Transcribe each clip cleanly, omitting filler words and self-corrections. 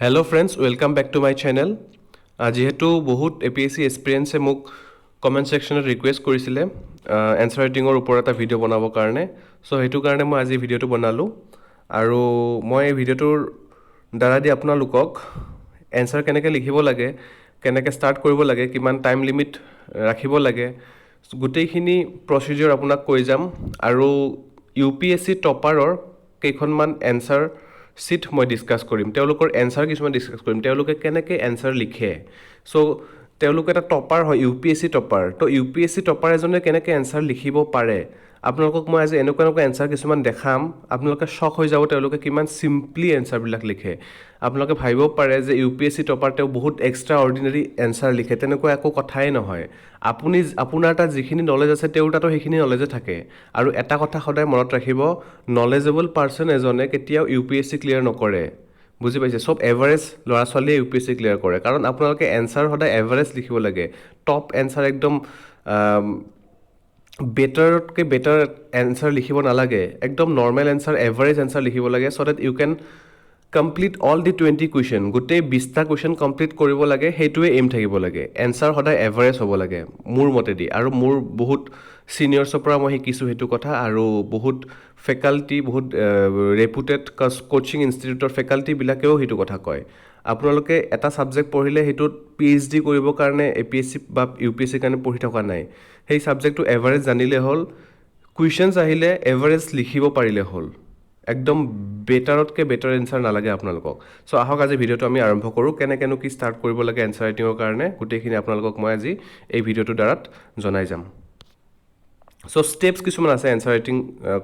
Hello friends, welcome back to my channel. যিহেতু বহুত APSC এক্সপিৰিয়েঞ্চে মোক কমেণ্ট ছেকশ্যনত ৰিকুৱেষ্ট কৰিছিলে এনচাৰ ৰাইটিঙৰ ওপৰত এটা ভিডিঅ' বনাবৰ কাৰণে চ' সেইটো কাৰণে মই আজি ভিডিঅ'টো বনালোঁ আৰু মই এই ভিডিঅ'টোৰ দ্বাৰা দি আপোনালোকক এনচাৰ কেনেকৈ লিখিব লাগে কেনেকৈ ষ্টাৰ্ট কৰিব লাগে কিমান টাইম লিমিট ৰাখিব লাগে গোটেইখিনি প্ৰচিডিউৰ আপোনাক কৈ যাম আৰু UPSC টপাৰৰ কেইখনমান এনচাৰ চিট মই ডিছকাছ কৰিম তেওঁলোকৰ এনচাৰ কিছুমান ডিছকাছ কৰিম তেওঁলোকে কেনেকৈ এনচাৰ লিখে চ' তেওঁলোকে এটা টপাৰ হয় UPSC টপাৰ তো UPSC টপাৰ এজনে কেনেকৈ এনচাৰ লিখিব পাৰে আপোনালোকক মই আজি এনেকুৱা এনচাৰ কিছুমান দেখাম আপোনালোকে শ্বক হৈ যাব তেওঁলোকে কিমান চিম্পলি এনচাৰবিলাক লিখে আপোনালোকে ভাবিব পাৰে যে UPSC টপাৰ তেওঁ বহুত এক্সট্ৰা অৰ্ডিনাৰী এনচাৰ লিখে তেনেকুৱা একো কথাই নহয় আপোনাৰ তাত যিখিনি নলেজ আছে তেওঁৰ তাতো সেইখিনি নলেজে থাকে আৰু এটা কথা সদায় মনত ৰাখিব নলেজেবল পাৰ্চন এজনে কেতিয়াও UPSC ক্লিয়াৰ নকৰে বুজি পাইছে সব এভাৰেজ ল'ৰা ছোৱালীয়ে UPSC ক্লিয়াৰ কৰে কাৰণ আপোনালোকে এনচাৰ সদায় এভাৰেজ লিখিব লাগে টপ এনচাৰ একদম বেটাৰতকৈ বেটাৰ এনচাৰ লিখিব নালাগে একদম নৰ্মেল এনচাৰ এভাৰেজ এনচাৰ লিখিব লাগে so' that you can complete all the 20 question গোটেই 20টা কুৱেশ্যন কমপ্লিট কৰিব লাগে সেইটোৱে এইম থাকিব লাগে এনচাৰ সদায় এভাৰেজ হ'ব লাগে মোৰ মতেদি আৰু মোৰ বহুত ছিনিয়ৰ্ছৰ পৰা মই শিকিছোঁ সেইটো কথা আৰু বহুত ফেকাল্টি বহুত ৰেপুটেড কোচিং ইনষ্টিটিউটৰ ফেকাল্টিবিলাকেও সেইটো কথা কয় আপোনালোকে এটা ছাবজেক্ট পঢ়িলে সেইটোত PhD কৰিবৰ কাৰণে APSC বা UPSC কাৰণে পঢ়ি থকা নাই সেই ছাবজেক্টটো এভাৰেজ জানিলে হ'ল কুৱেশ্যনছ আহিলে এভাৰেজ লিখিব পাৰিলে হ'ল একদম বেটাৰতকৈ বেটাৰ এনচাৰ নালাগে আপোনালোকক চ' আহক আজি ভিডিঅ'টো আমি আৰম্ভ কৰোঁ কেনেকৈনো কি ষ্টাৰ্ট কৰিব লাগে এনচাৰ ৰাইটিঙৰ কাৰণে গোটেইখিনি আপোনালোকক মই আজি এই ভিডিঅ'টোৰ দ্বাৰাত জনাই যাম চ' ষ্টেপছ কিছুমান আছে এনচাৰ ৰাইটিং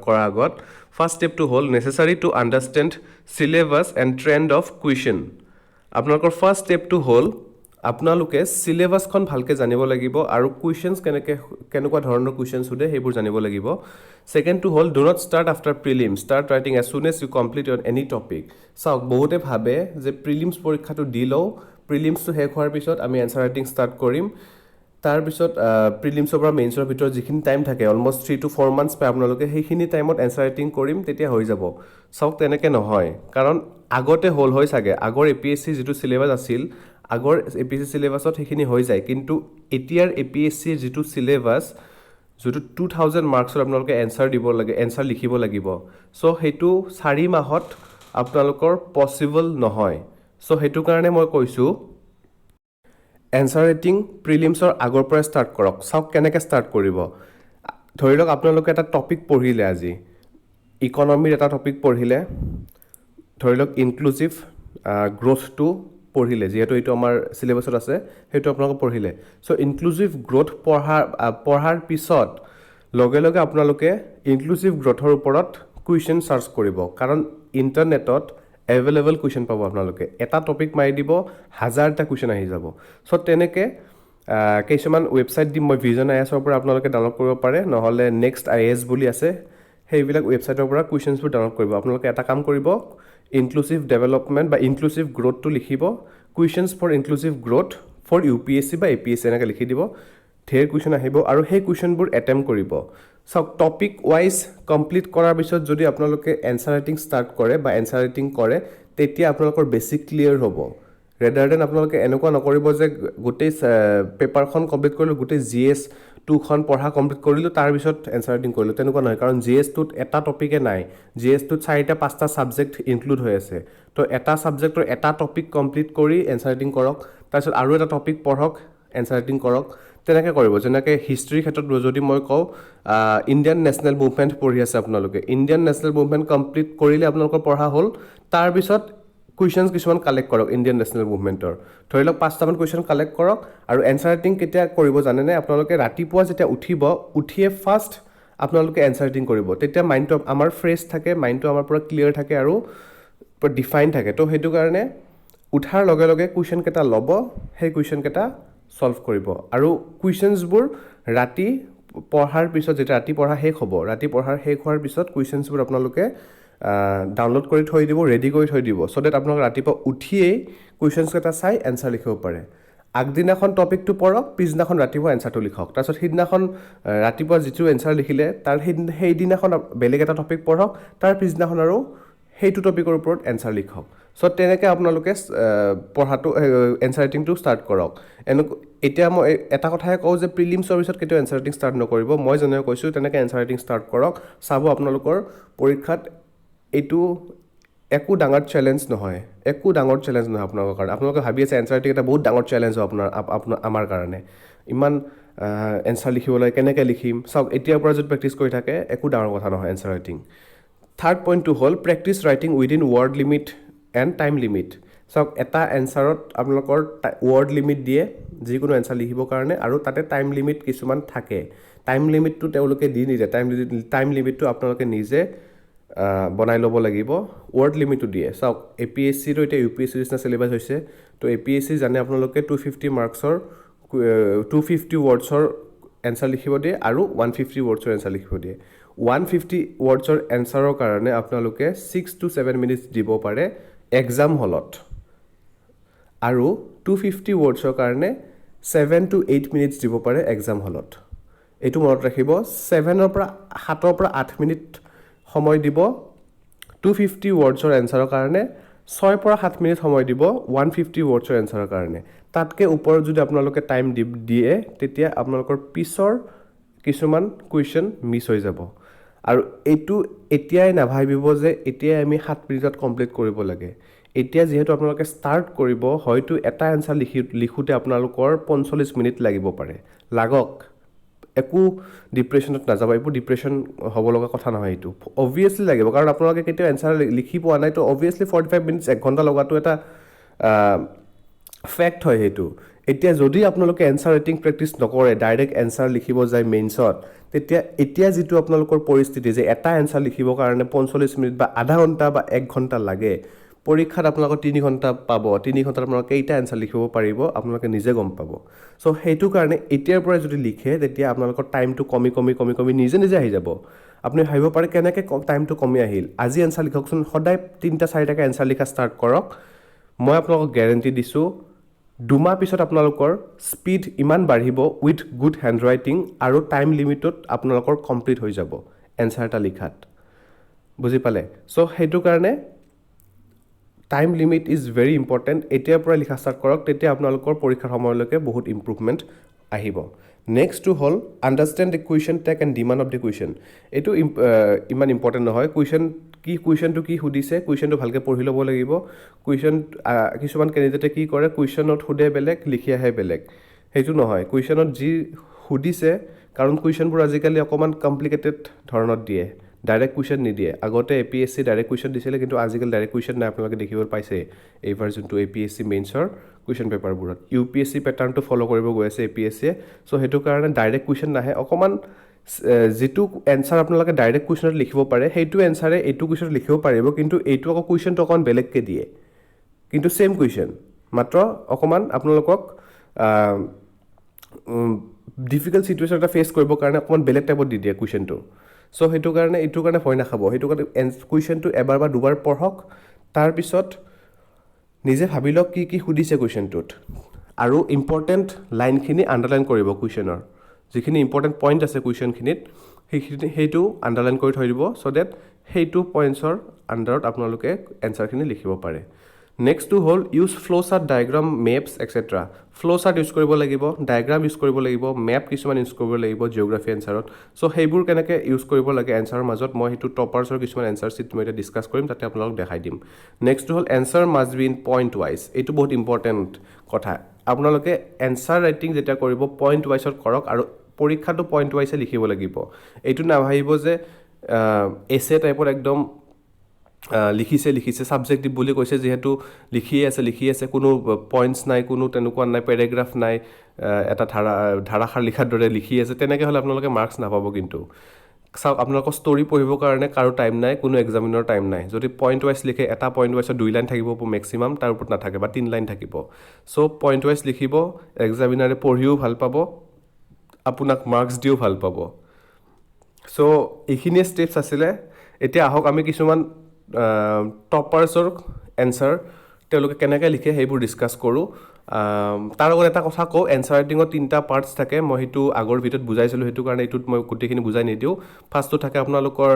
কৰাৰ আগত ফাৰ্ষ্ট ষ্টেপটো হ'ল necessary to understand syllabus and trend of question আপোনালোকৰ ফাৰ্ষ্ট ষ্টেপটো হ'ল আপোনালোকে চিলেবাছখন ভালকৈ জানিব লাগিব আৰু কুৱেশ্যনছ কেনেকুৱা ধৰণৰ কুৱেশ্যনছ সোধে সেইবোৰ জানিব লাগিব ছেকেণ্ডটো হ'ল do not start after prelim start writing as soon as you complete on any topic চাওক বহুতে ভাবে যে প্ৰিলিমছ পৰীক্ষাটো দি লওঁ প্ৰিলিমছটো শেষ হোৱাৰ পিছত আমি এনচাৰ ৰাইটিং ষ্টাৰ্ট কৰিম তাৰপিছত প্ৰিলিমছৰ পৰা মেইনছৰ ভিতৰত যিখিনি টাইম থাকে অলমষ্ট 3 to 4 মান্থছ পায় আপোনালোকে সেইখিনি টাইমত এনচাৰ ৰাইটিং কৰিম তেতিয়া হৈ যাব চাওক তেনেকৈ নহয় কাৰণ আগতে হ'ল হয় চাগে আগৰ APSC যিটো চিলেবাছ আছিল আগৰ APSC চিলেবাছত সেইখিনি হৈ যায় কিন্তু এতিয়াৰ APSC যিটো চিলেবাছ যিটো 2000 মাৰ্কছৰ আপোনালোকে এনচাৰ দিব লাগে এনচাৰ লিখিব লাগিব চ' সেইটো 4 মাহত আপোনালোকৰ পচিবল নহয় চ' সেইটো কাৰণে মই কৈছোঁ এনচাৰ ৰাইটিং প্ৰিলিমছৰ আগৰ পৰাই ষ্টাৰ্ট কৰক চাওক কেনেকৈ ষ্টাৰ্ট কৰিব ধৰি লওক আপোনালোকে এটা টপিক পঢ়িলে আজি ইকনমিৰ এটা টপিক পঢ়িলে ধৰি লওক ইনক্লুচিভ গ্ৰ'থটো পঢ়িলে যিহেতু এইটো আমাৰ চিলেবাছত আছে সেইটো আপোনালোকে পঢ়িলে চ' ইনক্লুচিভ গ্ৰ'থ পঢ়াৰ পিছত লগে লগে আপোনালোকে ইনক্লুচিভ গ্ৰ'থৰ ওপৰত কুৱেশ্যন চাৰ্চ কৰিব কাৰণ ইণ্টাৰনেটত এভেইলেবল কুৱেশ্যন পাব আপোনালোকে এটা টপিক মাৰি দিব 1000টা কুৱেশ্যন আহি যাব চ' তেনেকৈ কিছুমান ৱেবছাইট দিম মই ভিজন IASৰ পৰা আপোনালোকে ডাউনলোড কৰিব পাৰে নহ'লে নেক্সট IAS বুলি আছে সেইবিলাক ৱেবছাইটৰ পৰা কুৱেশ্যনছবোৰ ডাউনলোড কৰিব আপোনালোকে এটা কাম কৰিব ইনক্লুচিভ ডেভেলপমেণ্ট বা ইনক্লুচিভ গ্ৰ'থটো লিখিব questions for inclusive growth for UPSC বা APSC এনেকৈ লিখি দিব ধেৰ কুৱেশ্যন আহিব আৰু সেই কুৱেশ্যনবোৰ এটেম্প কৰিব চাওক টপিক ৱাইজ কমপ্লিট কৰাৰ পিছত যদি আপোনালোকে এনচাৰ ৰাইটিং ষ্টাৰ্ট কৰে বা এনচাৰ ৰাইটিং কৰে তেতিয়া আপোনালোকৰ বেছিক ক্লিয়াৰ হ'ব ৰেডাৰ দেন আপোনালোকে এনেকুৱা নকৰিব যে গোটেই পেপাৰখন কমপ্লিট কৰিলোঁ গোটেই GS2খন পঢ়া কমপ্লিট কৰিলোঁ তাৰপিছত এনচাৰ ৰাইটিং কৰিলোঁ তেনেকুৱা নহয় কাৰণ GS2ত এটা টপিকে নাই GS2ত 4টা 5টা ছাবজেক্ট ইনক্লুড হৈ আছে তো এটা ছাবজেক্টৰ এটা টপিক কমপ্লিট কৰি এনচাৰ ৰাইটিং কৰক তাৰপিছত আৰু এটা টপিক পঢ়ক এনচাৰ ৰাইটিং কৰক তেনেকৈ কৰিব যেনেকৈ হিষ্ট্ৰীৰ ক্ষেত্ৰত যদি মই কওঁ ইণ্ডিয়ান নেশ্যনেল মুভমেণ্ট পঢ়ি আছে আপোনালোকে ইণ্ডিয়ান নেশ্যনেল মুভমেণ্ট কমপ্লিট কৰিলে আপোনালোকৰ পঢ়া হ'ল তাৰপিছত কুৱেশ্যনছ কিছুমান কালেক্ট কৰক ইণ্ডিয়ান নেশ্যনেল মুভমেণ্টৰ ধৰি লওক 5টামান কুৱেশ্যন কালেক্ট কৰক আৰু এনচাৰ ৰাইটিং কেতিয়া কৰিব জানেনে আপোনালোকে ৰাতিপুৱা যেতিয়া উঠিয়ে ফাৰ্ষ্ট আপোনালোকে এনচাৰ ৰাইটিং কৰিব তেতিয়া মাইণ্ডটো আমাৰ ফ্ৰেছ থাকে মাইণ্ডটো আমাৰ পৰা ক্লিয়াৰ থাকে আৰু ডিফাইন থাকে তো সেইটো কাৰণে উঠাৰ লগে লগে কুৱেশ্যনকেইটা ল'ব সেই কুৱেশ্যনকেইটা সলভ কৰিব আৰু কুৱেশ্যনছবোৰ ৰাতি পঢ়াৰ পিছত যেতিয়া ৰাতি পঢ়া শেষ হ'ব ৰাতি পঢ়াৰ শেষ হোৱাৰ পিছত কুৱেশ্যনছবোৰ আপোনালোকে ডাউনলোড কৰি থৈ দিব ৰেডি কৰি থৈ দিব চ' ডেট আপোনালোকে ৰাতিপুৱা উঠিয়েই কুৱেশ্যনছকেইটা চাই এনচাৰ লিখিব পাৰে আগদিনাখন টপিকটো পঢ়ক পিছদিনাখন ৰাতিপুৱা এনচাৰটো লিখক তাৰপিছত সিদিনাখন ৰাতিপুৱা যিটো এনচাৰ লিখিলে তাৰ সেইদিনাখন বেলেগ এটা টপিক পঢ়ক তাৰ পিছদিনাখন আৰু সেইটো টপিকৰ ওপৰত এনচাৰ লিখক সো তেনেকৈ আপোনালোকে পঢ়াটো এনচাৰ ৰাইটিংটো ষ্টাৰ্ট কৰক এতিয়া মই এটা কথাই কওঁ যে প্ৰিলিমছৰ পিছত কেতিয়াও এনচাৰ ৰাইটিং ষ্টাৰ্ট নকৰিব মই যেনেকৈ কৈছোঁ তেনেকৈ এনচাৰ ৰাইটিং ষ্টাৰ্ট কৰক চাব আপোনালোকৰ পৰীক্ষাত এইটো একো ডাঙৰ চেলেঞ্জ নহয় আপোনালোকৰ কাৰণে আপোনালোকে ভাবি আছে এনচাৰ ৰাইটিং এটা বহুত ডাঙৰ চেলেঞ্জ হয় আমাৰ কাৰণে ইমান এনচাৰ লিখিব লাগে কেনেকৈ লিখিম চাওক এতিয়াৰ পৰা যদি প্ৰেক্টিছ কৰি থাকে একো ডাঙৰ কথা নহয় এনচাৰ ৰাইটিং থাৰ্ড পইণ্টটো হ'ল practice writing within word limit and time limit চাওক এটা এনচাৰত আপোনালোকৰ ৱৰ্ড লিমিট দিয়ে যিকোনো এনচাৰ লিখিবৰ কাৰণে আৰু তাতে টাইম লিমিট কিছুমান থাকে টাইম লিমিটটো তেওঁলোকে দি নিদিয়ে টাইম লিমিটটো আপোনালোকে নিজে বনাই ল'ব লাগিব ৱৰ্ড লিমিটটো দিয়ে চাওক APSCটো এতিয়া UPSC নিচিনা চিলেবাছ হৈছে তো APSC জানে আপোনালোকে 250 মাৰ্কছৰ 250 ৱৰ্ডছৰ এনচাৰ লিখিব দিয়ে আৰু 150 ৱৰ্ডছৰ এনচাৰ লিখিব দিয়ে 150 ৱৰ্ডছৰ এনচাৰৰ কাৰণে আপোনালোকে 6 to 7 মিনিটছ দিব পাৰে এক্সাম হলত আৰু 250 ৱৰ্ডছৰ কাৰণে 7 to 8 মিনিটছ দিব পাৰে এক্সাম হলত এইটো মনত ৰাখিব 7ৰ পৰা 7ৰ পৰা 8 মিনিট সময় দিব 250 ৱৰ্ডছৰ এনচাৰৰ কাৰণে 6 পৰা 7 মিনিট সময় দিব 150 ৱৰ্ডছৰ এনচাৰৰ কাৰণে তাতকৈ ওপৰত যদি আপোনালোকে টাইম দিয়ে তেতিয়া আপোনালোকৰ পিছৰ কিছুমান কুৱেশ্যন মিছ হৈ যাব আৰু এইটো এতিয়াই নাভাবিব যে এতিয়াই আমি 7 মিনিটত কমপ্লিট কৰিব লাগে এতিয়া যিহেতু আপোনালোকে ষ্টাৰ্ট কৰিব হয়তো এটা এনচাৰ লিখোঁতে আপোনালোকৰ 45 মিনিট লাগিব পাৰে লাগক একো ডিপ্ৰেশ্যনত নাযাব এইবোৰ ডিপ্ৰেশ্যন হ'ব লগা কথা নহয় এইটো অবভিয়াছলি লাগিব কাৰণ আপোনালোকে কেতিয়াও এনচাৰ লিখি পোৱা নাই তো অবভিয়াছলি 45 মিনিটছ 1 ঘণ্টা লগাটো এটা ফেক্ট হয় সেইটো এতিয়া যদি আপোনালোকে এনচাৰ ৰাইটিং প্ৰেক্টিছ নকৰে ডাইৰেক্ট এনচাৰ লিখিব যায় মেইনছত তেতিয়া এতিয়া যিটো আপোনালোকৰ পৰিস্থিতি যে এটা এনচাৰ লিখিবৰ কাৰণে 45 মিনিট বা আধা ঘণ্টা বা 1 ঘণ্টা লাগে পৰীক্ষাত আপোনালোকৰ 3 ঘণ্টা পাব 3 ঘণ্টাত আপোনালোকে কেইটা এনচাৰ লিখিব পাৰিব আপোনালোকে নিজে গম পাব সো সেইটো কাৰণে এতিয়াৰ পৰা যদি লিখে তেতিয়া আপোনালোকৰ টাইমটো কমি নিজে আহি যাব আপুনি ভাবিব পাৰে কেনেকৈ টাইমটো কমি আহিল আজি এনচাৰ লিখকচোন সদায় 3টা 4টাকৈ এনচাৰ লিখা ষ্টাৰ্ট কৰক মই আপোনালোকক গেৰেণ্টি দিছোঁ 2 মাহ পিছত আপোনালোকৰ স্পীড ইমান বাঢ়িব উইথ গুড হেণ্ড ৰাইটিং আৰু টাইম লিমিটত আপোনালোকৰ কমপ্লিট হৈ যাব এনচাৰ এটা লিখাত বুজি পালে সো সেইটো কাৰণে time limit is very important এতিয়াৰ পৰা লিখা ষ্টাৰ্ট কৰক তেতিয়া আপোনালোকৰ পৰীক্ষাৰ সময়লৈকে বহুত ইম্প্ৰুভমেণ্ট আহিব নেক্সটটো হ'ল understand the question take and demand of the question এইটো ইমান ইম্পৰ্টেণ্ট নহয় কুৱেশ্যনটো কি সুধিছে কুৱেশ্যনটো ভালকৈ পঢ়ি ল'ব লাগিব কুৱেশ্যন কিছুমান কেণ্ডিডেটে কি কৰে কুৱেশ্যনত সোধে বেলেগ লিখি আহে বেলেগ সেইটো নহয় কুৱেশ্যনত যি সুধিছে কাৰণ কুৱেশ্যনবোৰ আজিকালি অকণমান কমপ্লিকেটেড ধৰণত দিয়ে ডাইৰেক্ট কুৱেশ্যন নিদিয়ে আগতে APSC ডাইৰেক্ট কুৱেশ্যন দিছিলে কিন্তু আজিকালি ডাইৰেক্ট কুৱেশ্যন নাই আপোনালোকে দেখিব পাইছে এইবাৰ যোনটো APSC মেইনছৰ কুৱেশ্যন পেপাৰবোৰত UPSC পেটাৰ্ণটো ফ'ল' কৰিব গৈ আছে APSCয়ে চ' সেইটো কাৰণে ডাইৰেক্ট কুৱেশ্যন নাহে অকণমান যিটো এনচাৰ আপোনালোকে ডাইৰেক্ট কুৱেশ্যনত লিখিব পাৰে সেইটো এনচাৰে এইটো কুৱেশ্যনত লিখিব পাৰিব কিন্তু এইটো আকৌ কুৱেশ্যনটো অকণমান বেলেগকৈ দিয়ে কিন্তু ছেইম কুৱেশ্যন মাত্ৰ অকণমান আপোনালোকক ডিফিকাল্ট চিটুৱেশ্যন এটা ফেচ কৰিবৰ কাৰণে অকণমান বেলেগ টাইপত দি দিয়ে কুৱেশ্যনটো চ' সেইটো কাৰণে এইটোৰ কাৰণে ভয় নাখাব সেইটো কাৰণে কুৱেশ্যনটো এবাৰ বা দুবাৰ পঢ়ক তাৰপিছত নিজে ভাবি লওক কি সুধিছে কুৱেশ্যনটোত আৰু ইম্পৰ্টেণ্ট লাইনখিনি আণ্ডাৰলাইন কৰিব কুৱেশ্যনৰ যিখিনি ইম্পৰ্টেণ্ট পইণ্ট আছে কুৱেশ্যনখিনিত সেইটো আণ্ডাৰলাইন কৰি থৈ দিব চ' ডেট সেইটো পইণ্টছৰ আণ্ডাৰত আপোনালোকে এনচাৰখিনি লিখিব পাৰে নেক্সটটো হ'ল ইউজ ফ্ল' চাৰ্ট ডায়েগ্ৰাম মেপছ এক্সেট্ৰা ফ্ল' চাৰ্ট ইউজ কৰিব লাগিব ডায়েগ্ৰাম ইউজ কৰিব লাগিব মেপ কিছুমান ইউজ কৰিব লাগিব জিঅ'গ্ৰাফী এনচাৰত চ' সেইবোৰ কেনেকৈ ইউজ কৰিব লাগে এনচাৰৰ মাজত মই সেইটো টপাৰ্ছৰ কিছুমান এনচাৰ চিট মই এতিয়া ডিছকাছ কৰিম তাতে আপোনালোকক দেখাই দিম নেক্সটটো হ'ল answer must be in point wise এইটো বহুত ইম্পৰ্টেণ্ট কথা আপোনালোকে এনচাৰ ৰাইটিং যেতিয়া কৰিব পইণ্ট ৱাইজত কৰক আৰু পৰীক্ষাটো পইণ্ট ৱাইজে লিখিব লাগিব এইটো নাভাবিব যে এছে টাইপৰ একদম লিখিছে ছাবজেক্টিভ বুলি কৈছে যিহেতু লিখিয়ে আছে কোনো পইণ্টছ নাই কোনো তেনেকুৱা নাই পেৰেগ্ৰাফ নাই এটা ধাৰাসাৰ লিখাৰ দৰে লিখি আছে তেনেকৈ হ'লে আপোনালোকে মাৰ্কছ নাপাব কিন্তু চাওক আপোনালোকৰ ষ্টৰি পঢ়িবৰ কাৰণে কাৰো টাইম নাই কোনো এক্সামিনৰ টাইম নাই যদি পইণ্ট ৱাইজ লিখে এটা পইণ্ট ৱাইজত 2 লাইন থাকিব মেক্সিমাম তাৰ ওপৰত নাথাকে বা 3 লাইন থাকিব চ' পইণ্ট ৱাইজ লিখিব এক্সামিনাৰে পঢ়িও ভাল পাব আপোনাক মাৰ্কছ দিও ভাল পাব চ' এইখিনিয়ে ষ্টেপছ আছিলে এতিয়া আহক আমি কিছুমান টপাৰ্ছৰ এনচাৰ তেওঁলোকে কেনেকৈ লিখে সেইবোৰ ডিছকাছ কৰোঁ তাৰ লগত এটা কথা কওঁ, এনচাৰ ৰাইটিঙত 3টা পাৰ্টছ থাকে, মই সেইটো আগৰ ভিডিঅ'ত বুজাইছিলোঁ, সেইটো কাৰণে এইটোত মই গোটেইখিনি বুজাই নিদিওঁ। ফাৰ্ষ্টটো থাকে আপোনালোকৰ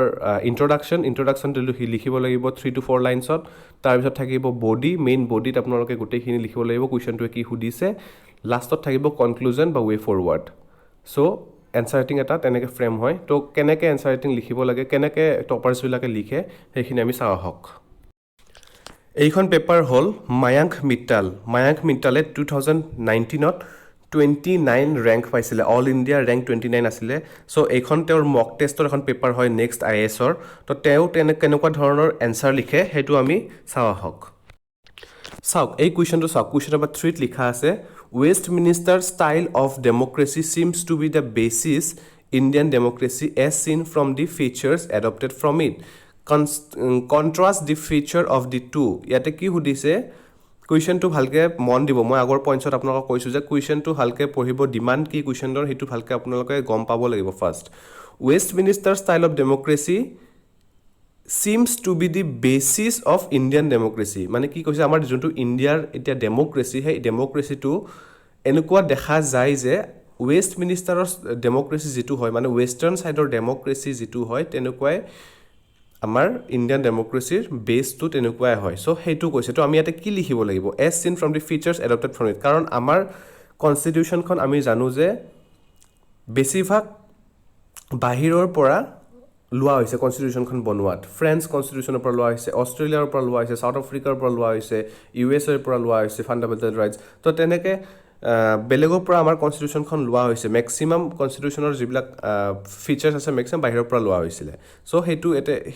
ইণ্ট্ৰডাকশ্যনটো লিখিব লাগিব 3 to 4 লাইনছত। তাৰপিছত থাকিব বডি, মেইন বডিত আপোনালোকে গোটেইখিনি লিখিব লাগিব, কুৱেশ্যনটোৱে কি সুধিছে। লাষ্টত থাকিব কনক্লুজন বা ৱে ফৰৱাৰ্ড। চ' এনচাৰ ৰাইটিং এটা তেনেকৈ ফ্ৰেম হয়। তো কেনেকৈ এনচাৰ ৰাইটিং লিখিব লাগে, কেনেকৈ টপাৰ্ছবিলাকে লিখে, সেইখিনি আমি চাওঁ আহক। এইখন পেপাৰ হ'ল মায়াংক মিট্টাল। মায়াংক মিট্টালে 2019ত 29 ৰেংক পাইছিলে, অল ইণ্ডিয়া ৰেংক 29 আছিলে। চ' এইখন তেওঁৰ মক টেষ্টৰ এখন পেপাৰ হয় নেক্সট IASৰ। তো তেওঁ কেনেকুৱা ধৰণৰ এনচাৰ লিখে সেইটো আমি চাওঁ আহক। চাওক এই কুৱেশ্যনটো চাওক, কুৱেশ্যন নম্বৰ 3ত লিখা আছে, Westminster style of democracy seems to be the basis Indian democracy as seen from the features adopted from it, contrast the feature of the two. ইয়াতে কি সুধিছে, কুৱেশ্যনটো ভালকৈ মন দিব। মই আগৰ পইণ্টছত আপোনালোকক কৈছোঁ যে কুৱেশ্যনটো ভালকৈ পঢ়িব, ডিমাণ্ড কি কুৱেশ্যনৰ সেইটো ভালকৈ আপোনালোকে গম পাব লাগিব। First, Westminster style of democracy seems to be the basis of Indian democracy. মানে কি কৈছে, আমাৰ যোনটো ইণ্ডিয়াৰ এতিয়া ডেম'ক্ৰেচি, সেই ডেম'ক্ৰেচিটো এনেকুৱা দেখা যায় যে ৱেষ্ট মিনিষ্টাৰৰ ডেম'ক্ৰেচি যিটো হয়, মানে ৱেষ্টাৰ্ণ ছাইডৰ ডেম'ক্ৰেচি যিটো হয়, তেনেকুৱাই আমাৰ ইণ্ডিয়ান ডেম'ক্ৰেচিৰ বেছটো তেনেকুৱাই হয়। চ' সেইটো কৈছে। তো আমি ইয়াতে কি লিখিব লাগিব, as seen from the features adopted from it. কাৰণ আমাৰ কনষ্টিটিউশ্যনখন আমি জানো যে বেছিভাগ বাহিৰৰ পৰা লোৱা হৈছে কনষ্টিটিউশ্যনখন বনোৱাত। ফ্ৰেঞ্চ কনষ্টিটিউশ্যনৰ পৰা লোৱা হৈছে, অষ্ট্ৰেলিয়াৰ পৰা লোৱা হৈছে, ছাউথ আফ্ৰিকাৰ পৰা লোৱা হৈছে, USA পৰা লোৱা হৈছে ফাণ্ডামেণ্টেল ৰাইটছ। তো তেনেকৈ বেলেগৰ পৰা আমাৰ কনষ্টিটিউশ্যনখন লোৱা হৈছে। মেক্সিমাম কনষ্টিটিউশ্যনৰ যিবিলাক ফিচাৰ্ছ আছে মেক্সিমাম বাহিৰৰ পৰা লোৱা হৈছিলে। চ' সেইটো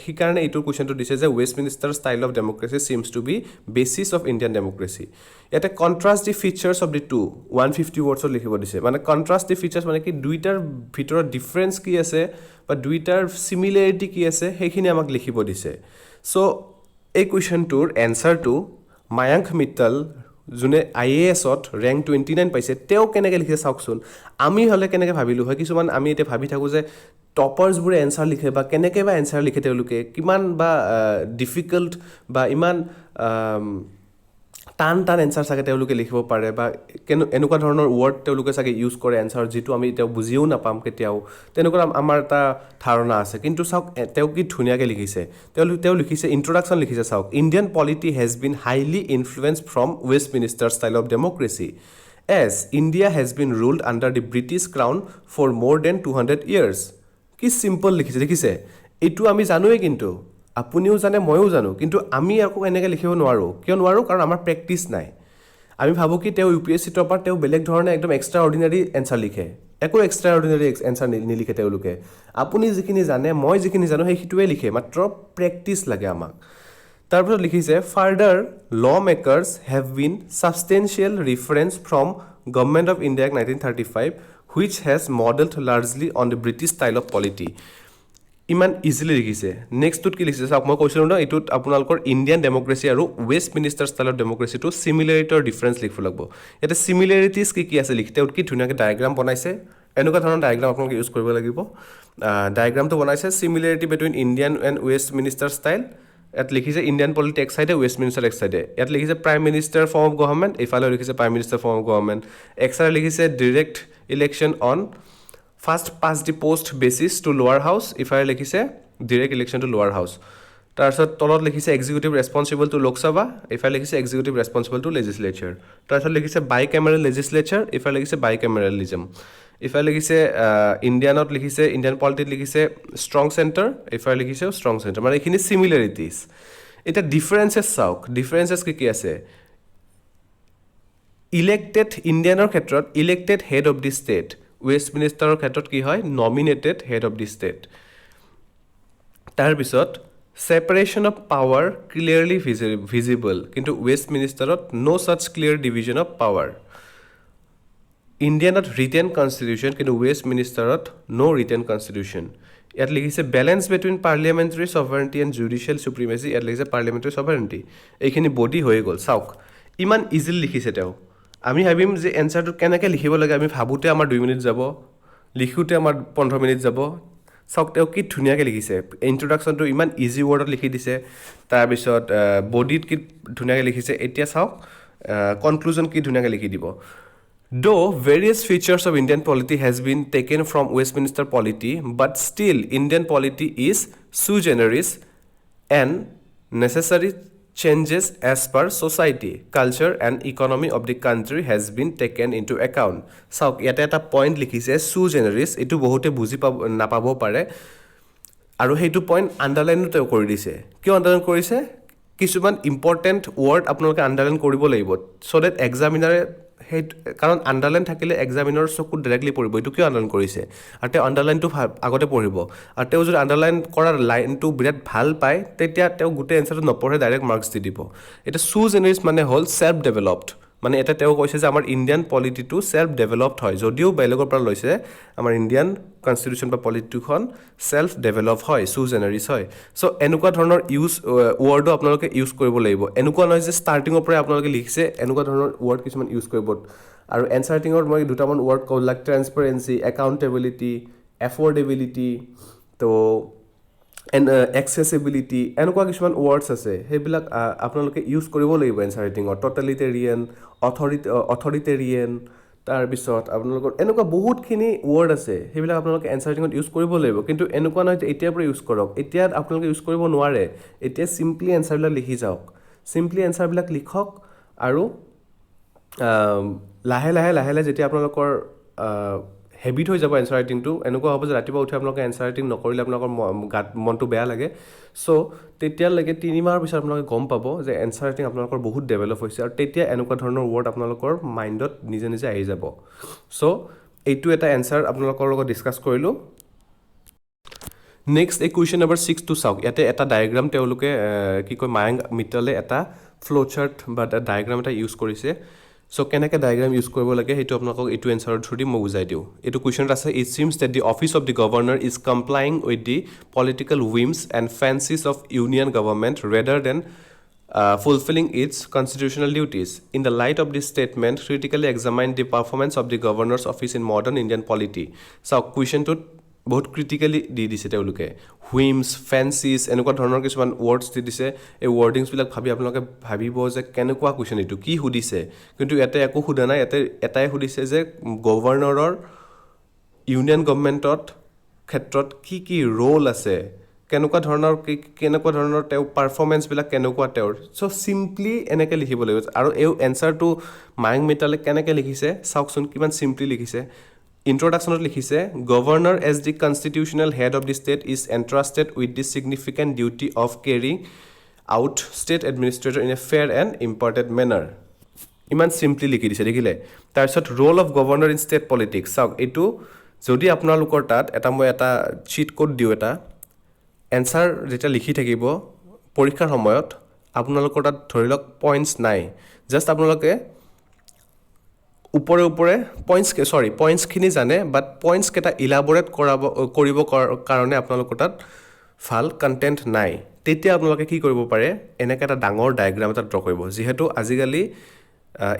সেইকাৰণে এইটো কুৱেশ্যনটো দিছে যে Westminster style of democracy seems to be basis of Indian democracy. ইয়াতে contrast the features of the two 150 ৱৰ্ডছত লিখিব দিছে। মানে কণ্ট্ৰাষ্ট দি ফিচাৰ্ছ মানে কি, দুইটাৰ ভিতৰত ডিফাৰেঞ্চ কি আছে বা দুইটাৰ চিমিলাৰিটি কি আছে সেইখিনি আমাক লিখিব দিছে। চ' এই কুৱেশ্যনটোৰ এনচাৰটো মায়াংক মিট্টাল, যোনে IASত ৰেংক 29 পাইছে, তেওঁ কেনেকৈ লিখে চাওকচোন। আমি হ'লে কেনেকৈ ভাবিলোঁ হয়, কিছুমান আমি এতিয়া ভাবি থাকোঁ যে টপাৰ্ছবোৰে এনচাৰ লিখে বা কেনেকৈ বা এনচাৰ লিখে, তেওঁলোকে কিমান বা ডিফিকাল্ট বা ইমান টান এনচাৰ চাগে তেওঁলোকে লিখিব পাৰে, বা এনেকুৱা ধৰণৰ ৱৰ্ড তেওঁলোকে চাগে ইউজ কৰে এনচাৰ, যিটো আমি তেওঁ বুজিও নাপাম কেতিয়াও। তেনেকুৱা আমাৰ এটা ধাৰণা আছে। কিন্তু চাওক তেওঁ কি ধুনীয়াকৈ লিখিছে। তেওঁ লিখিছে, ইণ্ট্ৰডাকশ্যন লিখিছে, চাওক, Indian polity has been highly influenced from Westminster style of democracy as India has been ruled under the British crown for more than 200 years। কি চিম্পল লিখিছে, দেখিছে? এইটো আমি জানোৱেই, কিন্তু আপুনিও জানে, ময়ো জানো, কিন্তু আমি আকৌ এনেকৈ লিখিব নোৱাৰোঁ। কিয় নোৱাৰোঁ? কাৰণ আমাৰ প্ৰেক্টিচ নাই। আমি ভাবোঁ কি তেওঁ UPSC টপাৰ, তেওঁ বেলেগ ধৰণে একদম এক্সট্ৰা অৰ্ডিনাৰী এনচাৰ লিখে। একো এক্সট্ৰা অৰ্ডিনাৰী এনচাৰ নিলিখে তেওঁলোকে। আপুনি যিখিনি জানে, মই যিখিনি জানো, সেইটোৱে লিখে, মাত্ৰ প্ৰেক্টিচ লাগে আমাক। তাৰপিছত লিখিছে, further lawmakers have been substantial reference from government of India 1935 which has modelled largely on the British style of polity. ইমান ইজিলি লিখিছে। নেক্সটটোত কি লিখিছে চাওক, মই কৈছিলোঁ ন, এইটোত আপোনালোকৰ ইণ্ডিয়ান ডেম'ক্ৰেচি আৰু ৱেষ্ট মিনিষ্টাৰ ষ্টাইলৰ ডেম'ক্ৰেচিটো চিমিলাৰিটিৰ ডিফাৰেঞ্চ লিখিব লাগিব। ইয়াতে চিমিলাৰিটিজ কি আছে লিখি, তেওঁ কি ধুনীয়াকৈ ডায়েগ্ৰাম বনাইছে। এনেকুৱা ধৰণৰ ডায়েগ্ৰাম আপোনালোকে ইউজ কৰিব লাগিব। ডায়েগ্ৰামটো বনাইছে, similarity between Indian and Westminster style. ইয়াত লিখিছে ইণ্ডিয়ান পলিটি এক চাইডে, ৱেষ্ট মিনিষ্টাৰ এক চাইডে। ইয়াত লিখিছে prime minister form of government, এইফালেও লিখিছে prime minister form of government. এক চাইডে লিখিছে direct election on first past the post basis to lower house, ইফালে লিখিছে direct election to lower house. তাৰপিছত তলত লিখিছে এক্সিকিউটিভ ৰেছপঞ্চিবল টু লোকসভা, ইফালে লিখিছে এক্সিকিউটিভ ৰেছপঞ্চিবল টু লেজিছলেচাৰ। তাৰপিছত লিখিছে বাই কেমেৰেল লেজিছলেচাৰ, ইফালে লিখিছে বাই কেমেৰেলিজম। ইফালে লিখিছে ইণ্ডিয়ানত লিখিছে, ইণ্ডিয়ান পলিটিত লিখিছে ষ্ট্ৰং চেণ্টাৰ, ইফালে লিখিছে ষ্ট্ৰং চেণ্টাৰ। মানে এইখিনি চিমিলাৰিটিজ। এতিয়া ডিফাৰেঞ্চেছ চাওক, ডিফাৰেঞ্চেছ কি আছে। ইলেক্টেড, ইণ্ডিয়ানৰ ক্ষেত্ৰত elected head of the state, ৱেষ্ট মিনিষ্টাৰৰ ক্ষেত্ৰত কি হয়, nominated head of the state. তাৰপিছত separation of power clearly visible, কিন্তু ৱেষ্ট মিনিষ্টাৰত no' such clear division of power. ইণ্ডিয়ানত ৰিটেন কনষ্টিটিউশ্যন, কিন্তু ৱেষ্ট মিনিষ্টাৰত ন' ৰিটেন কনষ্টিটিউশ্যন। ইয়াত লিখিছে balance between parliamentary sovereignty and judicial supremacy, ইয়াত লিখিছে পাৰ্লিয়ামেণ্টাৰী ছভাৰেণ্টি। এইখিনি বডি হৈ গ'ল। চাওক ইমান ইজিলি লিখিছে তেওঁ। আমি ভাবিম যে এনচাৰটো কেনেকৈ লিখিব লাগে, আমি ভাবোঁতে আমাৰ 2 মিনিট যাব, লিখোঁতে আমাৰ 15 মিনিট যাব। চাওক তেওঁ কি ধুনীয়াকৈ লিখিছে। ইণ্ট্ৰডাকশ্যনটো ইমান ইজি ৱৰ্ডত লিখি দিছে, তাৰপিছত বডিত কি ধুনীয়াকৈ লিখিছে। এতিয়া চাওক কনক্লুজন কি ধুনীয়াকৈ লিখি দিব Though various features of Indian polity has been taken from Westminster polity, but still Indian polity is sui generis and necessary changes as per society, culture and economy of the country has been taken into account. চাওক ইয়াতে এটা point লিখিছে sui generis, এইটো বহুতে বুজি নাপাব পাৰে আৰু সেইটো পইণ্ট আণ্ডাৰলাইনো তেওঁ কৰি দিছে কিয় আণ্ডাৰলাইন কৰিছে কিছুমান ইম্পৰ্টেণ্ট ৱৰ্ড আপোনালোকে আণ্ডাৰলাইন কৰিব লাগিব চ' ডেট এক্সামিনাৰে সেই কাৰণ আণ্ডাৰলাইন থাকিলে এক্সামিনাৰ চকুত ডাইৰেক্টলি পৰিব এইটো কিয় আণ্ডাৰলাইন কৰিছে আৰু তেওঁ আণ্ডাৰলাইনটো আগতে পঢ়িব আৰু তেওঁ যদি আণ্ডাৰলাইন কৰাৰ লাইনটো বিৰাট ভাল পায় তেতিয়া তেওঁ গোটেই এনচাৰটো নপঢ়ে ডাইৰেক্ট মাৰ্কছ দি দিব এতিয়া sui generis মানে হ'ল ছেল্ফ ডেভেলপড মানে এটা তেওঁ কৈছে যে আমাৰ ইণ্ডিয়ান পলিটিটো ছেল্ফ ডেভেলপড হয় যদিও বেলেগৰ পৰা লৈছে আমাৰ ইণ্ডিয়ান কনষ্টিটিউশ্যন বা পলিটিখন ছেল্ফ ডেভেলপ হয় sui generis হয় চ' এনেকুৱা ধৰণৰ ৱৰ্ডো আপোনালোকে ইউজ কৰিব লাগিব এনেকুৱা নহয় যে ষ্টাৰ্টিঙৰ পৰাই আপোনালোকে লিখিছে এনেকুৱা ধৰণৰ ৱৰ্ড কিছুমান ইউজ কৰিব আৰু এনচাৰ্টিঙৰ মই দুটামান ৱৰ্ড কওঁ লাইক ট্ৰেন্সপাৰেঞ্চি একাউণ্টেবিলিটি এফৰ্ডেবিলিটি তো এক্সেচিবিলিটি এনেকুৱা কিছুমান ৱৰ্ডছ আছে সেইবিলাক আপোনালোকে ইউজ কৰিব লাগিব এনচাৰ ৰাইটিঙত টটেলিটেৰিয়ান অথৰিটেৰিয়ান তাৰপিছত আপোনালোকৰ এনেকুৱা বহুতখিনি ৱৰ্ড আছে সেইবিলাক আপোনালোকে এনচাৰ ৰাইটিঙত ইউজ কৰিব লাগিব কিন্তু এনেকুৱা নহয় যে এতিয়াৰ পৰা ইউজ কৰক এতিয়া আপোনালোকে ইউজ কৰিব নোৱাৰে এতিয়া চিম্পলি এনচাৰবিলাক লিখি যাওক চিম্পলি এনচাৰবিলাক লিখক আৰু লাহে লাহে যেতিয়া আপোনালোকৰ হেবিট হৈ যাব এনচাৰ ৰাইটিংটো এনেকুৱা হ'ব যে ৰাতিপুৱা উঠি আপোনালোকে এনচাৰ ৰাইটিং নকৰিলে আপোনালোকৰ গাত মনটো বেয়া লাগে চ' তেতিয়ালৈকে 3 মাহৰ পিছত আপোনালোকে গম পাব যে এনচাৰ ৰাইটিং আপোনালোকৰ বহুত ডেভেলপ হৈছে আৰু তেতিয়া এনেকুৱা ধৰণৰ ৱৰ্ড আপোনালোকৰ মাইণ্ডত নিজে নিজে আহি যাব চ' এইটো এটা এনচাৰ আপোনালোকৰ লগত ডিছকাছ কৰিলোঁ নেক্সট এই কুৱেশ্যন নম্বৰ 6টো চাওক ইয়াতে এটা ডায়েগ্ৰাম তেওঁলোকে কি কয় মায়াংক মিটলে এটা ফ্ল' চাৰ্ট বা এটা ডায়েগ্ৰাম এটা ইউজ কৰিছে চ' কেনেকৈ ডায়েগ্ৰাম ইউজ কৰিব লাগে সেইটো আপোনালোকক এইটো এনচাৰৰ থ্ৰু দি মই বুজাই দিওঁ এইটো কুৱেশ্যনত আছে it seems that the office of the governor is complying with the political whims and fancies of union government rather than fulfilling its constitutional duties. In the light of this statement, critically examine the performance of the governor's office in modern Indian polity. So, question to বহুত critically দি দিছে তেওঁলোকে হুইমছ ফেঞ্চিজ এনেকুৱা ধৰণৰ কিছুমান words দি দিছে এই ৱৰ্ডিংছবিলাক ভাবি আপোনালোকে ভাবিব যে কেনেকুৱা কুৱেশ্যন এইটো কি সুধিছে কিন্তু ইয়াতে একো সোধা নাই ইয়াতে এটাই সুধিছে যে গভৰ্ণৰৰ ইউনিয়ন গভৰ্ণমেণ্টত ক্ষেত্ৰত কি ৰোল আছে কেনেকুৱা ধৰণৰ তেওঁ পাৰফৰ্মেঞ্চবিলাক কেনেকুৱা তেওঁৰ চ' চিম্পলি এনেকৈ লিখিব লাগিব আৰু এই এনচাৰটো মায়াংক মিটালে কেনেকৈ লিখিছে চাওকচোন কিমান চিম্পলি লিখিছে ইন্ট্ৰডাকশ্যনত লিখিছে governor as the constitutional head of the state is entrusted with the significant duty of carrying out state administrator in a fair and important manner ইমান চিম্পলি লিখি দিছে দেখিলে তাৰপিছত role of governor in state politics চাওক এইটো যদি আপোনালোকৰ তাত মই এটা চিট কোড দিওঁ এটা এনচাৰ যেতিয়া লিখি থাকিব পৰীক্ষাৰ সময়ত আপোনালোকৰ তাত ধৰি লওক পইণ্টছ নাই জাষ্ট আপোনালোকে ওপৰে পইণ্টছখিনি জানে বাট পইণ্টছকেইটা ইলাবৰেট কৰিব কাৰণে আপোনালোকৰ তাত ভাল কণ্টেণ্ট নাই তেতিয়া আপোনালোকে কি কৰিব পাৰে এনেকৈ এটা ডাঙৰ ডায়েগ্ৰাম এটা ড্ৰ কৰিব যিহেতু আজিকালি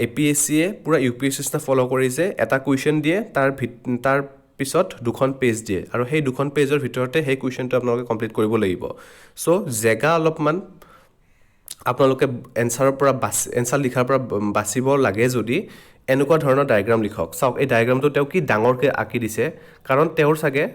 APSCয়ে পূৰা UPSC নিচিনা ফ'ল' কৰিছে এটা কুৱেশ্যন দিয়ে তাৰ পিছত 2খন পেজ দিয়ে আৰু সেই 2খন পেজৰ ভিতৰতে সেই কুৱেশ্যনটো আপোনালোকে কমপ্লিট কৰিব লাগিব চ' জেগা অলপমান আপোনালোকে এনচাৰ লিখাৰ পৰা বাচিব লাগে যদি এনেকুৱা ধৰণৰ ডায়েগ্ৰাম লিখক চাওক এই ডায়েগ্ৰামটো তেওঁ কি ডাঙৰকৈ আঁকি দিছে কাৰণ তেওঁৰ চাগে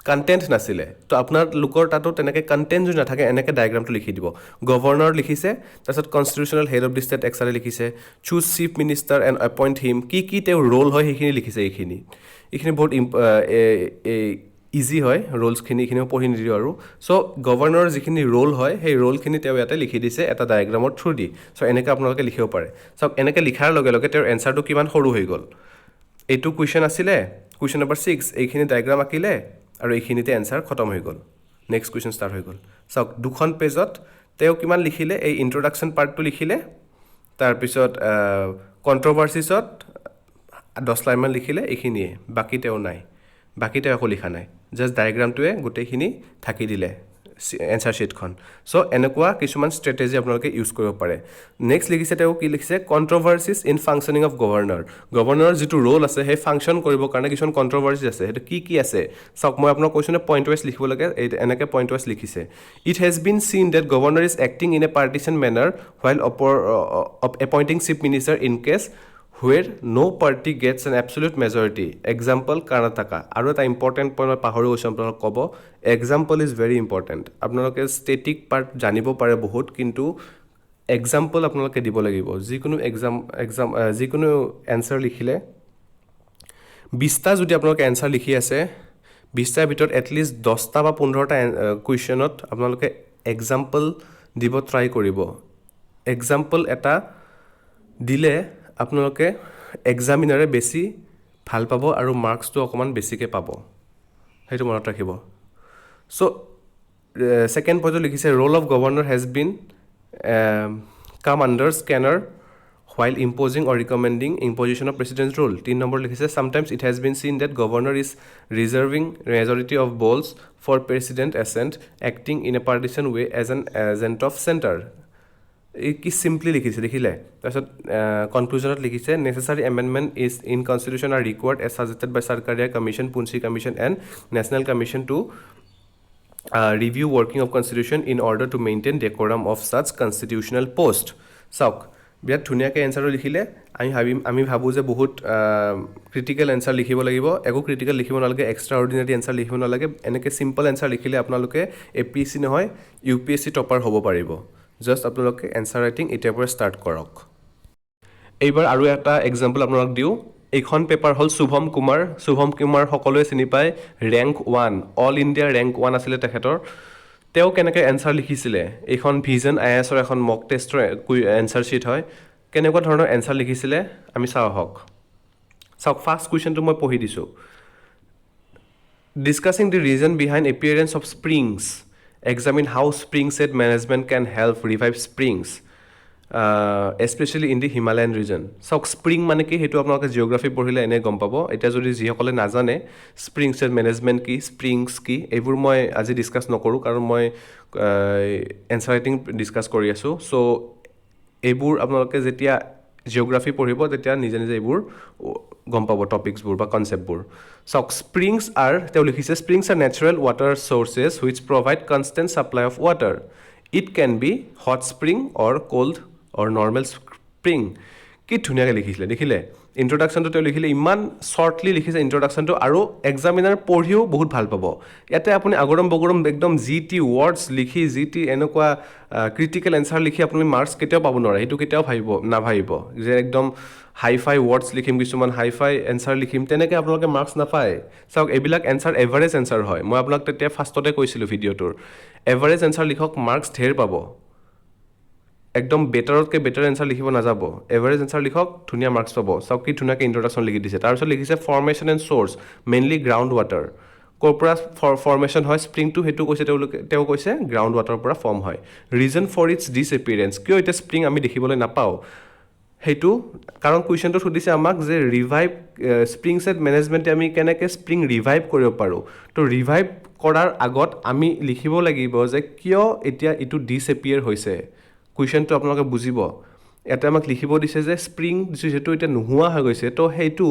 কণ্টেণ্ট নাছিলে তো আপোনালোকৰ তাতো তেনেকৈ কণ্টেণ্ট যদি নাথাকে এনেকৈ ডায়েগ্ৰামটো লিখি দিব গভৰ্ণৰ লিখিছে তাৰপিছত constitutional head of the state এক্সাৰে লিখিছে choose chief minister and appoint him কি তেওঁৰ ৰোল হয় সেইখিনি লিখিছে এইখিনি বহুত ইজি হয় ৰোলছখিনি এইখিনি পঢ়ি নিদিওঁ আৰু চ' গভৰ্ণৰৰ যিখিনি ৰোল হয় সেই ৰোলখিনি তেওঁ ইয়াতে লিখি দিছে এটা ডায়েগ্ৰামৰ থ্ৰু দি চ' এনেকৈ আপোনালোকে লিখিব পাৰে চাওক এনেকৈ লিখাৰ লগে লগে তেওঁৰ এনচাৰটো কিমান সৰু হৈ গ'ল এইটো কুৱেশ্যন আছিলে কুৱেশ্যন নম্বৰ 6 এইখিনি ডায়েগ্ৰাম আঁকিলে আৰু এইখিনিতে এনচাৰ খতম হৈ গ'ল নেক্সট কুৱেশ্যন ষ্টাৰ্ট হৈ গ'ল চাওক 2খন পেজত তেওঁ কিমান লিখিলে এই ইন্ট্ৰডাকশ্যন পাৰ্টটো লিখিলে তাৰপিছত কণ্ট্ৰভাৰ্চিছত 10 লাইনমান লিখিলে এইখিনিয়ে বাকী তেওঁ নাই বাকী তেওঁ একো লিখা নাই জাষ্ট ডায়েগ্ৰামটোৱে গোটেইখিনি ঢাকি দিলে এনচাৰ শ্বীটখন সো এনেকুৱা কিছুমান ষ্ট্ৰেটেজি আপোনালোকে ইউজ কৰিব পাৰে নেক্সট লিখিছে তেওঁ কি লিখিছে কন্ট্ৰভাৰ্চিজ ইন ফাংচনিং অফ গভৰ্ণৰৰ যিটো ৰোল আছে সেই ফাংচন কৰিবৰ কাৰণে কিছুমান কন্ট্ৰভাৰ্চি আছে সেইটো কি আছে চাওক মই আপোনাক কৈছোঁ নে পইণ্ট ৱাইজ লিখিব লাগে এনেকৈ পইণ্ট ৱাইজ লিখিছে it has been seen that governor is acting in a partisan manner while appointing chief minister in case where no party gets an absolute majority example Karnataka আৰু এটা important point মই পাহৰি গৈছোঁ আপোনালোকক ক'ব example is very important আপোনালোকে static part জানিব পাৰে বহুত কিন্তু এক্সাম্পল আপোনালোকে দিব লাগিব যিকোনো এনচাৰ লিখিলে 20টা যদি আপোনালোকে এনচাৰ লিখি আছে 20টাৰ ভিতৰত এটলিষ্ট 10টা বা 15টা কুৱেশ্যনত আপোনালোকে এক্সাম্পল দিব ট্ৰাই কৰিব এক্সাম্পল এটা দিলে আপোনালোকে এক্সামিনাৰে বেছি ভাল পাব আৰু মাৰ্কছটো অকণমান বেছিকৈ পাব সেইটো মনত ৰাখিব সো সেকেন্ড পইণ্টত লিখিছে role of governor has been come under scanner while imposing or recommending imposition of president's rule 3 number লিখিছে sometimes it has been seen that governor is reserving majority of balls for president assent acting in a partisan way as an agent of center কি simply লিখিছে দেখিলে তাৰপিছত কনক্লুজনত লিখিছে necessary amendment is in constitution are required as suggested by Sarkaria Commission Punchi Commission and National Commission to review working of constitution in order to maintain decorum of such constitutional post চাওক বিৰাট ধুনীয়াকৈ এনচাৰটো লিখিলে আমি ভাবোঁ যে বহুত critical answer লিখিব লাগিব একো ক্ৰিটিকেল লিখিব নালাগে এক্সট্ৰা অৰ্ডিনাৰী এনচাৰ লিখিব নালাগে এনেকৈ চিম্পল এনচাৰ লিখিলে আপোনালোকে APSC নহয় UPSC টপাৰ হ'ব পাৰিব জাষ্ট আপোনালোকে এনচাৰ ৰাইটিং এতিয়াৰ পৰা ষ্টাৰ্ট কৰক এইবাৰ আৰু এটা এক্সাম্পল আপোনালোক দিওঁ এইখন পেপাৰ হ'ল শুভম কুমাৰ সকলোৱে চিনি পায় ৰেংক 1 অল ইণ্ডিয়া ৰেংক 1 আছিলে তেখেতৰ তেওঁ কেনেকৈ এনচাৰ লিখিছিলে এইখন ভিজন IASৰ এখন মক টেষ্টৰ এনচাৰ শ্বীট হয় কেনেকুৱা ধৰণৰ এনচাৰ লিখিছিলে আমি চাওঁ চাওক ফাৰ্ষ্ট কুৱেশ্যনটো মই পঢ়ি দিছোঁ discussing the reason behind appearance of springs examine how spring shed management can help revive springs especially in the Himalayan region চাওক স্প্ৰিং মানে কি সেইটো আপোনালোকে জিঅ'গ্ৰাফি পঢ়িলে এনে গম পাব এতিয়া যদি যিসকলে নাজানে স্প্ৰিং ছেট মেনেজমেণ্ট কি স্প্ৰিংছ কি এইবোৰ মই আজি ডিছকাছ নকৰোঁ কাৰণ মই এনচাৰ ৰাইটিং ডিছকাছ কৰি আছোঁ চ' এইবোৰ আপোনালোকে যেতিয়া জিঅ'গ্ৰাফি পঢ়িব তেতিয়া নিজে এইবোৰ গম পাব টপিকছবোৰ বা কনচেপ্টবোৰ চাওক তেওঁ লিখিছে springs are natural water sources which provide constant supply of water it can be hot spring or cold or normal spring কি ধুনীয়াকৈ লিখিছিলে দেখিলে ইন্ট্ৰডাকশ্যনটো তেওঁ লিখিলে ইমান শ্বৰ্টলি লিখিছে ইন্ট্ৰডাকশ্যনটো আৰু এক্সামিনাৰ পঢ়িও বহুত ভাল পাব ইয়াতে আপুনি আগৰম বগৰম একদম যি টি ৱৰ্ডছ লিখি যি টি এনেকুৱা ক্ৰিটিকেল এনচাৰ লিখি আপুনি মাৰ্কছ কেতিয়াও পাব নোৱাৰে সেইটো কেতিয়াও নাভাবিব যে একদম হাই-ফাই ৱৰ্ডছ লিখিম কিছুমান হাই-ফাই এনচাৰ লিখিম তেনেকৈ আপোনালোকে মাৰ্কছ নাপায় চাওক এইবিলাক এনচাৰ এভাৰেজ এনচাৰ হয় মই আপোনাক তেতিয়া ফাৰ্ষ্টতে কৈছিলোঁ ভিডিঅ'টোৰ এভাৰেজ এনচাৰ লিখক মাৰ্কছ ঢেৰ পাব একদম বেটাৰতকৈ বেটাৰ এনচাৰ লিখিব নাযাব এভাৰেজ এনচাৰ লিখক ধুনীয়া মাৰ্কছ পাব চাওক কি ধুনীয়াকৈ ইন্ট্ৰডাকশ্যন লিখি দিছে তাৰপিছত লিখিছে formation and source mainly ground water ক'ৰ পৰা ফৰ্মেশ্যন হয় স্প্ৰিংটো সেইটো কৈছে তেওঁ কৈছে গ্ৰাউণ্ড ৱাটাৰৰ পৰা ফৰ্ম হয় ৰিজন ফৰ ইটছ ডিছএপিয়াৰেঞ্চ কিয় এতিয়া স্প্ৰিং আমি দেখিবলৈ নাপাওঁ সেইটো কাৰণ কুৱেশ্যনটো সুধিছে আমাক যে ৰিভাইভ স্প্ৰিং ছেট মেনেজমেণ্টে আমি কেনেকৈ স্প্ৰিং ৰিভাইভ কৰিব পাৰোঁ তো ৰিভাইভ কৰাৰ আগত আমি লিখিব লাগিব যে কিয় এতিয়া এইটো ডিছএপিয়াৰ হৈছে কুৱেশ্যনটো আপোনালোকে বুজিব ইয়াতে আমাক লিখিব দিছে যে স্প্ৰিং যিহেতু এতিয়া নোহোৱা হৈ গৈছে তো সেইটো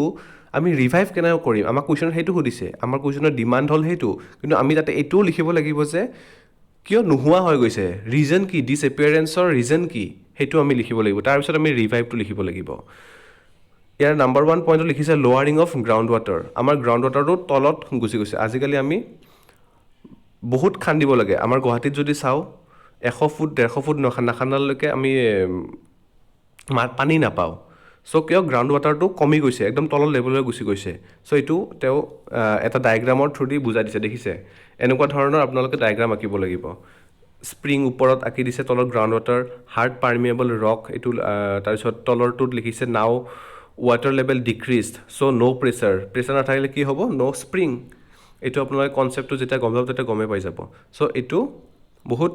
আমি ৰিভাইভ কেনেকৈ কৰিম আমাক কুৱেশ্যনত সেইটো সুধিছে আমাৰ কুৱেশ্যনৰ ডিমাণ্ড হ'ল সেইটো কিন্তু আমি তাতে এইটোও লিখিব লাগিব যে কিয় নোহোৱা হৈ গৈছে ৰিজন কি ডিছএপিয়াৰেঞ্চৰ ৰিজন কি সেইটো আমি লিখিব লাগিব তাৰপিছত আমি ৰিভাইভটো লিখিব লাগিব ইয়াৰ নাম্বাৰ 1 পইণ্টত লিখিছে লোৱাৰিং অফ গ্ৰাউণ্ড ৱাটাৰ আমাৰ গ্ৰাউণ্ড ৱাটাৰটো তলত গুচি গৈছে আজিকালি আমি বহুত খান্দিব লাগে আমাৰ গুৱাহাটীত যদি চাওঁ 100 ফুট 150 ফুট নাখান্দালৈকে আমি পানী নাপাওঁ চ' কিয় গ্ৰাউণ্ড ৱাটাৰটো কমি গৈছে একদম তলৰ লেভেললৈ গুচি গৈছে চ' এইটো তেওঁ এটা ডায়েগ্ৰামৰ থ্ৰু দি বুজাই দিছে দেখিছে এনেকুৱা ধৰণৰ আপোনালোকে ডায়েগ্ৰাম আঁকিব লাগিব স্প্ৰিং ওপৰত আঁকি দিছে তলত গ্ৰাউণ্ড ৱাটাৰ হাৰ্ড পাৰ্মিয়েবল ৰক এইটো তাৰপিছত তলৰটোত লিখিছে নাও ৱাটাৰ লেভেল ডিক্ৰিজড চ' ন' প্ৰেছাৰ নাথাকিলে কি হ'ব ন' স্প্ৰিং এইটো আপোনালোকে কনচেপ্টটো যেতিয়া গম পাব তেতিয়া গমেই পাই যাব চ' এইটো বহুত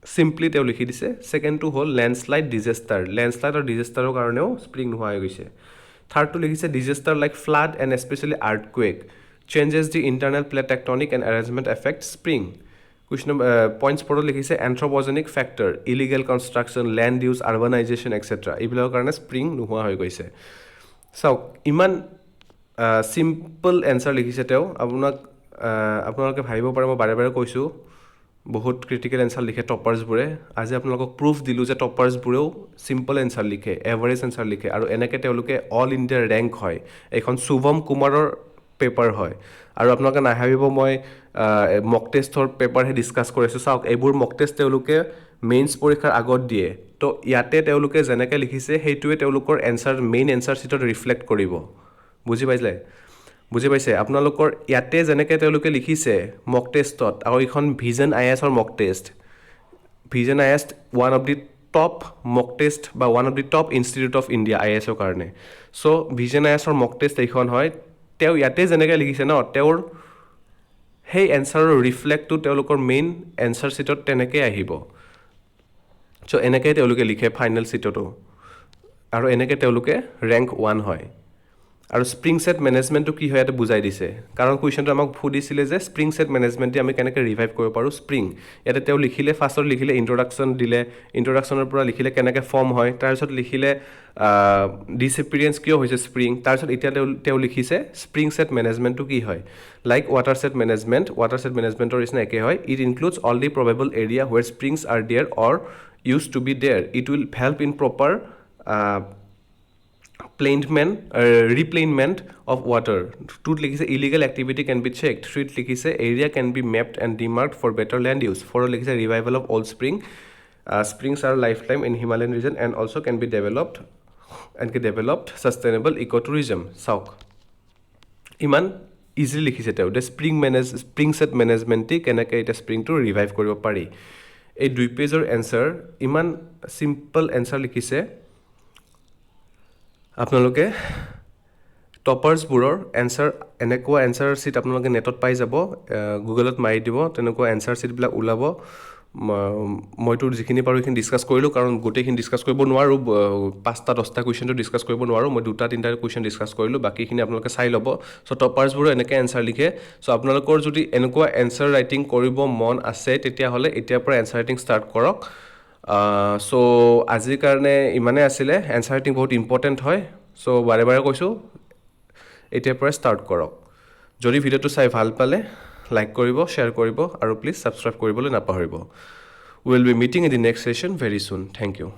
চিম্পলি তেওঁ লিখি দিছে ছেকেণ্ডটো হ'ল লেণ্ডশ্লাইড আৰু ডিজাষ্টাৰৰ কাৰণেও স্প্ৰিং নোহোৱা হৈ গৈছে থাৰ্ডটো লিখিছে disaster like flood and especially earthquake changes the internal plate tectonic and arrangement affect spring question points পৰত লিখিছে anthropogenic factor, illegal construction, land use, urbanisation etcetera, এইবিলাকৰ কাৰণে স্প্ৰিং নোহোৱা হৈ গৈছে। চাওক ইমান চিম্পল এনচাৰ লিখিছে তেওঁ। আপোনালোকে ভাবিব পাৰে, মই বাৰে বাৰে কৈছোঁ বহুত ক্ৰিটিকেল এনচাৰ লিখে টপাৰ্ছবোৰে। আজি আপোনালোকক প্ৰুফ দিলোঁ যে টপাৰ্ছবোৰেও চিম্পল এনচাৰ লিখে, এভাৰেজ এনচাৰ লিখে, আৰু এনেকৈ তেওঁলোকে অল ইণ্ডিয়া ৰেংক হয়। এইখন শুভম কুমাৰৰ পেপাৰ হয়। আৰু আপোনালোকে নাভাবিব মই মক টেষ্টৰ পেপাৰহে ডিছকাছ কৰিছোঁ। চাওক এইবোৰ মক টেষ্ট তেওঁলোকে মেইনছ পৰীক্ষাৰ আগত দিয়ে। তো ইয়াতে তেওঁলোকে যেনেকৈ লিখিছে সেইটোৱে তেওঁলোকৰ এনচাৰ মেইন এনচাৰ শ্বীটত ৰিফ্লেক্ট কৰিব। বুজি পাইছে? আপোনালোকৰ ইয়াতে যেনেকৈ তেওঁলোকে লিখিছে মক টেষ্টত, আৰু এইখন ভিজন IASৰ mock test. Vision IAS one of the top mock test বা one of the top institute of India IASৰ কাৰণে। চ' ভিজন IASৰ মক টেষ্ট এইখন হয়। তেওঁ ইয়াতে যেনেকৈ লিখিছে ন, তেওঁৰ সেই এনচাৰৰ ৰিফ্লেক্টটো তেওঁলোকৰ মেইন এনচাৰ শ্বীটত তেনেকৈ আহিব। চ' এনেকৈ তেওঁলোকে লিখে ফাইনেল শ্বীটতো, আৰু এনেকৈ তেওঁলোকে ৰেংক 1 হয়। আৰু স্প্ৰিং ছেট মেনেজমেণ্টটো কি হয় ইয়াতে বুজাই দিছে। কাৰণ কুৱেশ্যনটো আমাক সুধিছিলে যে স্প্ৰিং ছেট মেনেজমেণ্টে আমি কেনেকৈ ৰিভাইভ কৰিব পাৰোঁ স্প্ৰিং। ইয়াতে তেওঁ লিখিলে, ফাৰ্ষ্টত লিখিলে ইন্ট্ৰডাকশ্যন দিলে, ইন্ট্ৰডাকশ্যনৰ পৰা লিখিলে কেনেকৈ ফৰ্ম হয়, তাৰপিছত লিখিলে ডিছএপিৰিয়েঞ্চ কিয় হৈছে স্প্ৰিং, তাৰপিছত এতিয়া তেওঁ লিখিছে স্প্ৰিং ছেট মেনেজমেণ্টটো কি হয়। লাইক ৱাটাৰ ছেট মেনেজমেণ্টৰ নিচিনা একে হয়। It includes all the probable area where springs are there or use to be there. It will help in proper replenishment of water. 2 লিখিছে illegal activity can be checked. 3 লিখিছে area can be mapped and demarked for better land use. 4 লিখিছে revival of old spring. Springs are lifetime in Himalayan region and also can be developed sustainable ecotourism. চাওক ইমান easily লিখিছে তেওঁ, spring set মেনেজমেণ্টে কেনেকৈ এতিয়া স্প্ৰিংটো revive কৰিব পাৰি। এই 2 পেজৰ এনচাৰ, ইমান চিম্পল এনচাৰ লিখিছে। আপোনালোকে টপাৰ্ছবোৰৰ এনেকুৱা এনচাৰ শ্বীট আপোনালোকে নেটত পাই যাব, গুগলত মাৰি দিব, তেনেকুৱা এনচাৰ শ্বীটবিলাক ওলাব। মইতো যিখিনি পাৰোঁ সেইখিনি ডিছকাছ কৰিলোঁ, কাৰণ গোটেইখিনি ডিছকাছ কৰিব নোৱাৰোঁ, 5-10টা কুৱেশ্যনটো ডিছকাছ কৰিব নোৱাৰোঁ। মই 2-3টা কুৱেশ্যন ডিছকাছ কৰিলোঁ, বাকীখিনি আপোনালোকে চাই ল'ব। চ' টপাৰ্ছবোৰো এনেকৈ এনচাৰ লিখে। চ' আপোনালোকৰ যদি এনেকুৱা এনচাৰ ৰাইটিং কৰিব মন আছে, তেতিয়াহ'লে এতিয়াৰ পৰা এনচাৰ ৰাইটিং ষ্টাৰ্ট কৰক। চ' আজিৰ কাৰণে ইমানেই আছিলে। এনচাৰ ৰাইটিং বহুত ইম্পৰ্টেণ্ট হয়। চ' বাৰে বাৰে কৈছোঁ, এতিয়াৰ পৰাই ষ্টাৰ্ট কৰক। যদি ভিডিঅ'টো চাই ভাল পালে লাইক কৰিব, শ্বেয়াৰ কৰিব, আৰু প্লিজ ছাবস্ক্ৰাইব কৰিবলৈ নাপাহৰিব। Will be meeting in the next session very soon. Thank U.